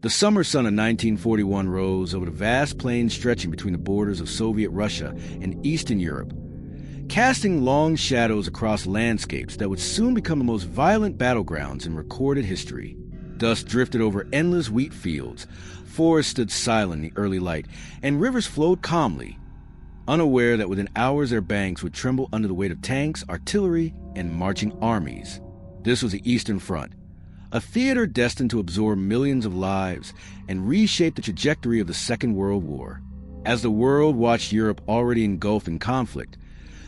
The summer sun of 1941 rose over the vast plains stretching between the borders of Soviet Russia and Eastern Europe, casting long shadows across landscapes that would soon become the most violent battlegrounds in recorded history. Dust drifted over endless wheat fields, forests stood silent in the early light, and rivers flowed calmly, unaware that within hours their banks would tremble under the weight of tanks, artillery, and marching armies. This was the Eastern Front, a theater destined to absorb millions of lives and reshape the trajectory of the Second World War. As the world watched Europe already engulfed in conflict,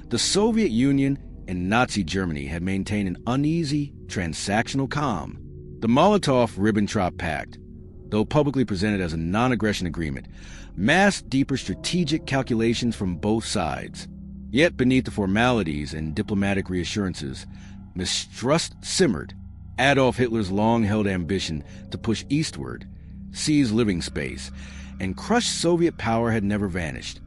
the Soviet Union and Nazi Germany had maintained an uneasy, transactional calm. The Molotov-Ribbentrop Pact, though publicly presented as a non-aggression agreement, masked deeper strategic calculations from both sides. Yet beneath the formalities and diplomatic reassurances, mistrust simmered. Adolf Hitler's long-held ambition to push eastward, seize living space, and crush Soviet power had never vanished.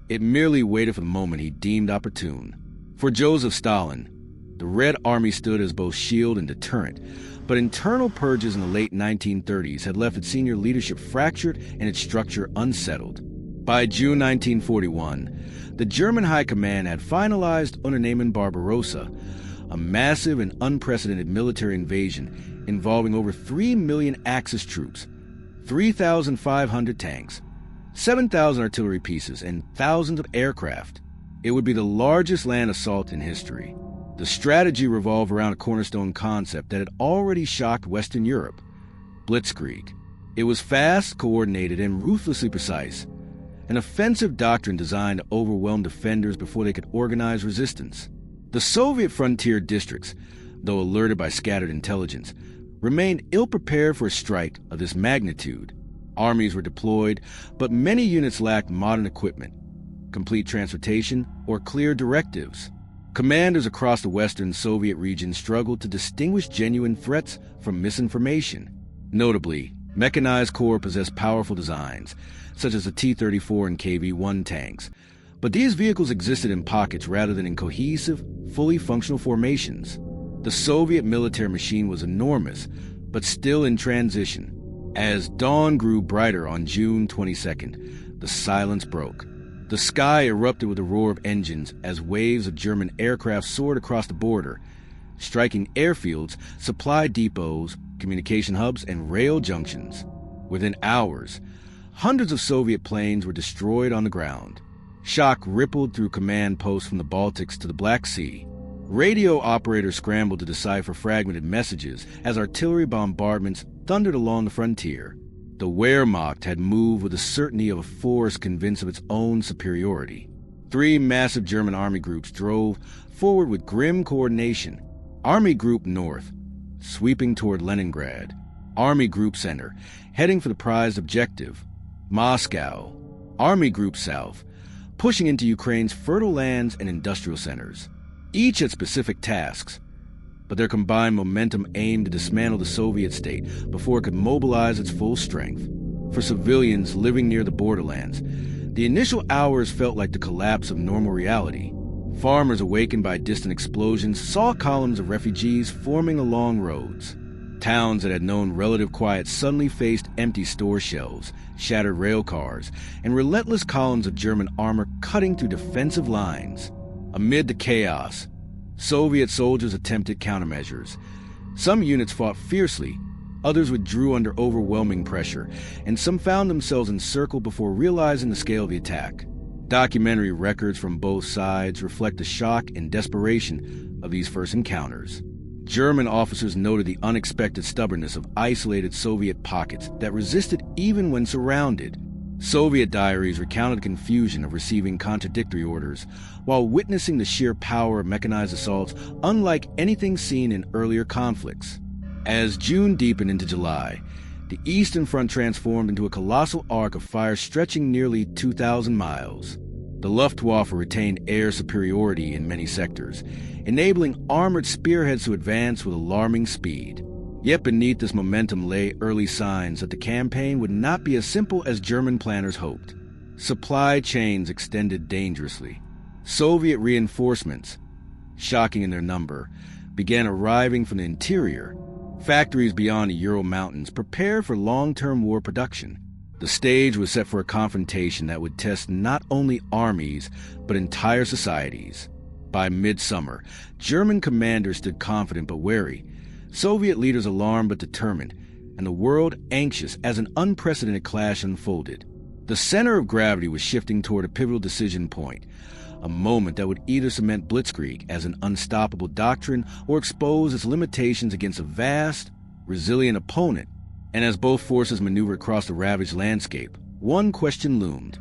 It merely waited for the moment he deemed opportune. For Joseph Stalin, the Red Army stood as both shield and deterrent, but internal purges in the late 1930s had left its senior leadership fractured and its structure unsettled. By June 1941, the German High Command had finalized Unternehmen Barbarossa, a massive and unprecedented military invasion involving over 3 million Axis troops, 3,500 tanks, 7,000 artillery pieces, and thousands of aircraft. It would be the largest land assault in history. The strategy revolved around a cornerstone concept that had already shocked Western Europe: Blitzkrieg. It was fast, coordinated, and ruthlessly precise, an offensive doctrine designed to overwhelm defenders before they could organize resistance. The Soviet frontier districts, though alerted by scattered intelligence, remained ill-prepared for a strike of this magnitude. Armies were deployed, but many units lacked modern equipment, complete transportation, or clear directives. Commanders across the Western Soviet region struggled to distinguish genuine threats from misinformation. Notably, mechanized corps possessed powerful designs, such as the T-34 and KV-1 tanks, but these vehicles existed in pockets rather than in cohesive, fully functional formations. The Soviet military machine was enormous, but still in transition. As dawn grew brighter on June 22nd, the silence broke. The sky erupted with a roar of engines as waves of German aircraft soared across the border, striking airfields, supply depots, communication hubs, and rail junctions. Within hours, hundreds of Soviet planes were destroyed on the ground. Shock rippled through command posts from the Baltics to the Black Sea. Radio operators scrambled to decipher fragmented messages as artillery bombardments thundered along the frontier. The Wehrmacht had moved with the certainty of a force convinced of its own superiority. 3 massive German army groups drove forward with grim coordination. Army Group North, sweeping toward Leningrad. Army Group Center, heading for the prized objective, Moscow. Army Group South, pushing into Ukraine's fertile lands and industrial centers. Each had specific tasks, but their combined momentum aimed to dismantle the Soviet state before it could mobilize its full strength. For civilians living near the borderlands, the initial hours felt like the collapse of normal reality. Farmers awakened by distant explosions saw columns of refugees forming along roads. Towns that had known relative quiet suddenly faced empty store shelves, shattered rail cars, and relentless columns of German armor cutting through defensive lines. Amid the chaos, Soviet soldiers attempted countermeasures. Some units fought fiercely, others withdrew under overwhelming pressure, and some found themselves encircled before realizing the scale of the attack. Documentary records from both sides reflect the shock and desperation of these first encounters. German officers noted the unexpected stubbornness of isolated Soviet pockets that resisted even when surrounded. Soviet diaries recounted the confusion of receiving contradictory orders, while witnessing the sheer power of mechanized assaults unlike anything seen in earlier conflicts. As June deepened into July, the Eastern Front transformed into a colossal arc of fire stretching nearly 2,000 miles. The Luftwaffe retained air superiority in many sectors, enabling armored spearheads to advance with alarming speed. Yet beneath this momentum lay early signs that the campaign would not be as simple as German planners hoped. Supply chains extended dangerously. Soviet reinforcements, shocking in their number, began arriving from the interior. Factories beyond the Ural Mountains prepared for long-term war production. The stage was set for a confrontation that would test not only armies, but entire societies. By midsummer, German commanders stood confident but wary, Soviet leaders alarmed but determined, and the world anxious as an unprecedented clash unfolded. The center of gravity was shifting toward a pivotal decision point, a moment that would either cement Blitzkrieg as an unstoppable doctrine or expose its limitations against a vast, resilient opponent. And as both forces maneuvered across the ravaged landscape, one question loomed.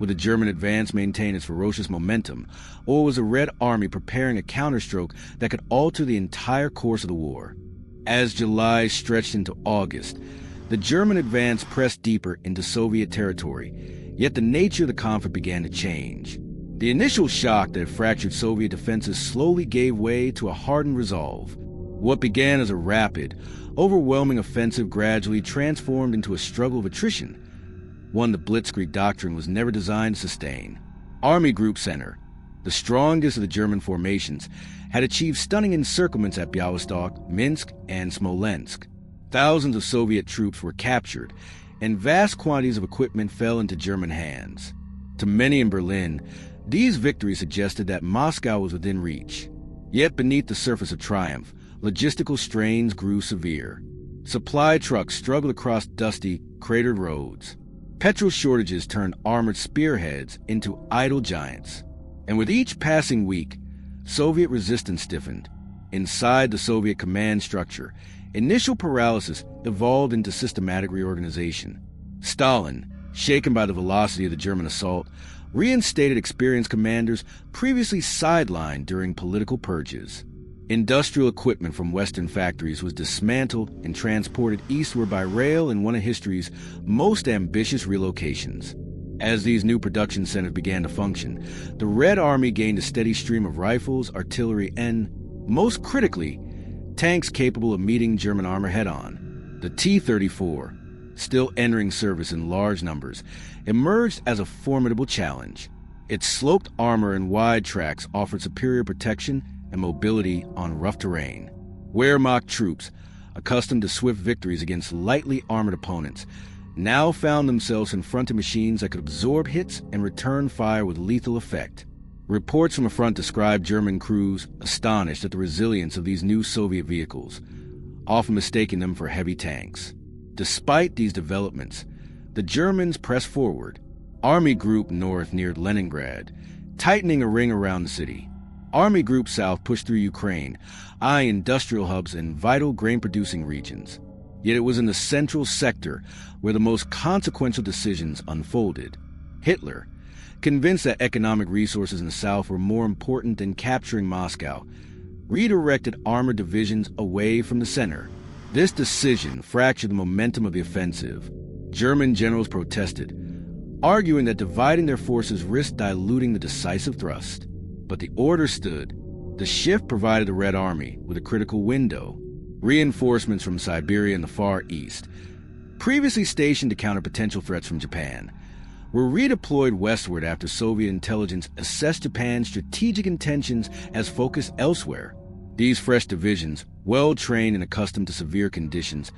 Would the German advance maintain its ferocious momentum, or was the Red Army preparing a counterstroke that could alter the entire course of the war? As July stretched into August, the German advance pressed deeper into Soviet territory, yet the nature of the conflict began to change. The initial shock that had fractured Soviet defenses slowly gave way to a hardened resolve. What began as a rapid, overwhelming offensive gradually transformed into a struggle of attrition, one the Blitzkrieg doctrine was never designed to sustain. Army Group Center, the strongest of the German formations, had achieved stunning encirclements at Białystok, Minsk, and Smolensk. Thousands of Soviet troops were captured, and vast quantities of equipment fell into German hands. To many in Berlin, these victories suggested that Moscow was within reach. Yet beneath the surface of triumph, logistical strains grew severe. Supply trucks struggled across dusty, cratered roads. Petrol shortages turned armored spearheads into idle giants. And with each passing week, Soviet resistance stiffened. Inside the Soviet command structure, initial paralysis evolved into systematic reorganization. Stalin, shaken by the velocity of the German assault, reinstated experienced commanders previously sidelined during political purges. Industrial equipment from Western factories was dismantled and transported eastward by rail in one of history's most ambitious relocations. As these new production centers began to function, the Red Army gained a steady stream of rifles, artillery, and, most critically, tanks capable of meeting German armor head-on. The T-34, still entering service in large numbers, emerged as a formidable challenge. Its sloped armor and wide tracks offered superior protection and mobility on rough terrain. Wehrmacht troops, accustomed to swift victories against lightly armored opponents, now found themselves confronting machines that could absorb hits and return fire with lethal effect. Reports from the front described German crews astonished at the resilience of these new Soviet vehicles, often mistaking them for heavy tanks. Despite these developments, the Germans pressed forward. Army Group North neared Leningrad, tightening a ring around the city. Army Group South pushed through Ukraine, eyeing industrial hubs and vital grain-producing regions. Yet it was in the central sector where the most consequential decisions unfolded. Hitler, convinced that economic resources in the South were more important than capturing Moscow, redirected armored divisions away from the center. This decision fractured the momentum of the offensive. German generals protested, arguing that dividing their forces risked diluting the decisive thrust. But the order stood. The shift provided the Red Army with a critical window. Reinforcements from Siberia and the Far East, previously stationed to counter potential threats from Japan, were redeployed westward after Soviet intelligence assessed Japan's strategic intentions as focused elsewhere. These fresh divisions, well-trained and accustomed to severe conditions,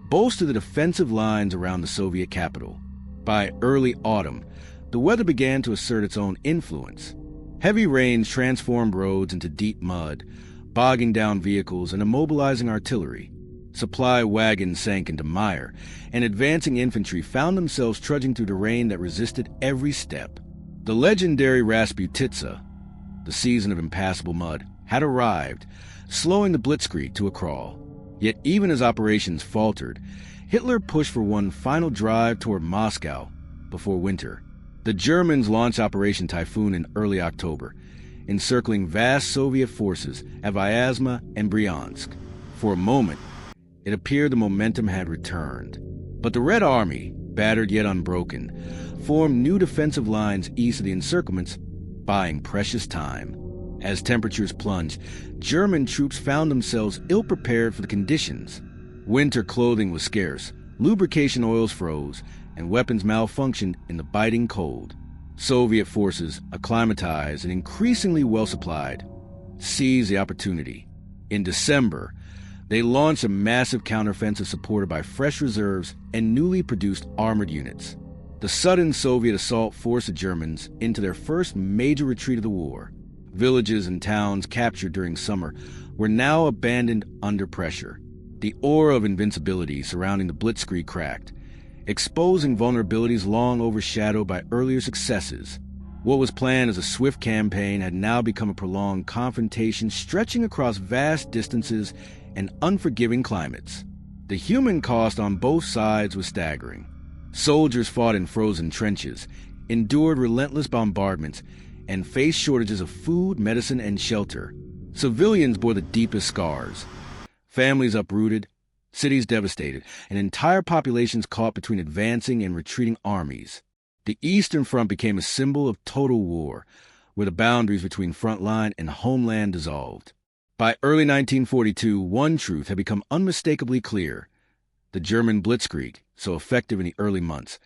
bolstered the defensive lines around the Soviet capital. By early autumn, the weather began to assert its own influence. Heavy rains transformed roads into deep mud, bogging down vehicles and immobilizing artillery. Supply wagons sank into mire, and advancing infantry found themselves trudging through terrain that resisted every step. The legendary Rasputitsa, the season of impassable mud, had arrived, slowing the Blitzkrieg to a crawl. Yet even as operations faltered, Hitler pushed for one final drive toward Moscow before winter. The Germans launched Operation Typhoon in early October, encircling vast Soviet forces at Vyazma and Bryansk. For a moment, it appeared the momentum had returned. But the Red Army, battered yet unbroken, formed new defensive lines east of the encirclements, buying precious time. As temperatures plunged, German troops found themselves ill-prepared for the conditions. Winter clothing was scarce, lubrication oils froze, and weapons malfunctioned in the biting cold. Soviet forces, acclimatized and increasingly well-supplied, seized the opportunity. In December, They launched a massive counteroffensive supported by fresh reserves and newly produced armored units. The sudden Soviet assault forced the Germans into their first major retreat of the war. Villages and towns captured during summer were now abandoned under pressure. The aura of invincibility surrounding the Blitzkrieg cracked, exposing vulnerabilities long overshadowed by earlier successes. What was planned as a swift campaign had now become a prolonged confrontation stretching across vast distances and unforgiving climates. The human cost on both sides was staggering. Soldiers fought in frozen trenches, endured relentless bombardments, and faced shortages of food, medicine, and shelter. Civilians bore the deepest scars. Families uprooted, cities devastated, and entire populations caught between advancing and retreating armies. The Eastern Front became a symbol of total war, where the boundaries between frontline and homeland dissolved. By early 1942, one truth had become unmistakably clear. The German Blitzkrieg, so effective in the early months,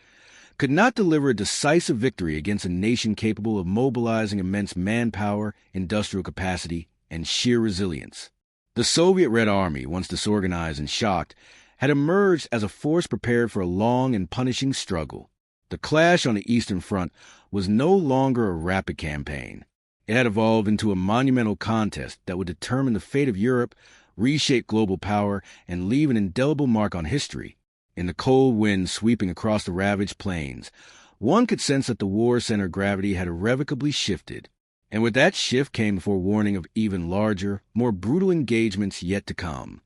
could not deliver a decisive victory against a nation capable of mobilizing immense manpower, industrial capacity, and sheer resilience. The Soviet Red Army, once disorganized and shocked, had emerged as a force prepared for a long and punishing struggle. The clash on the Eastern Front was no longer a rapid campaign. It had evolved into a monumental contest that would determine the fate of Europe, reshape global power, and leave an indelible mark on history. In the cold wind sweeping across the ravaged plains, one could sense that the war's center of gravity had irrevocably shifted. And with that shift came the forewarning of even larger, more brutal engagements yet to come.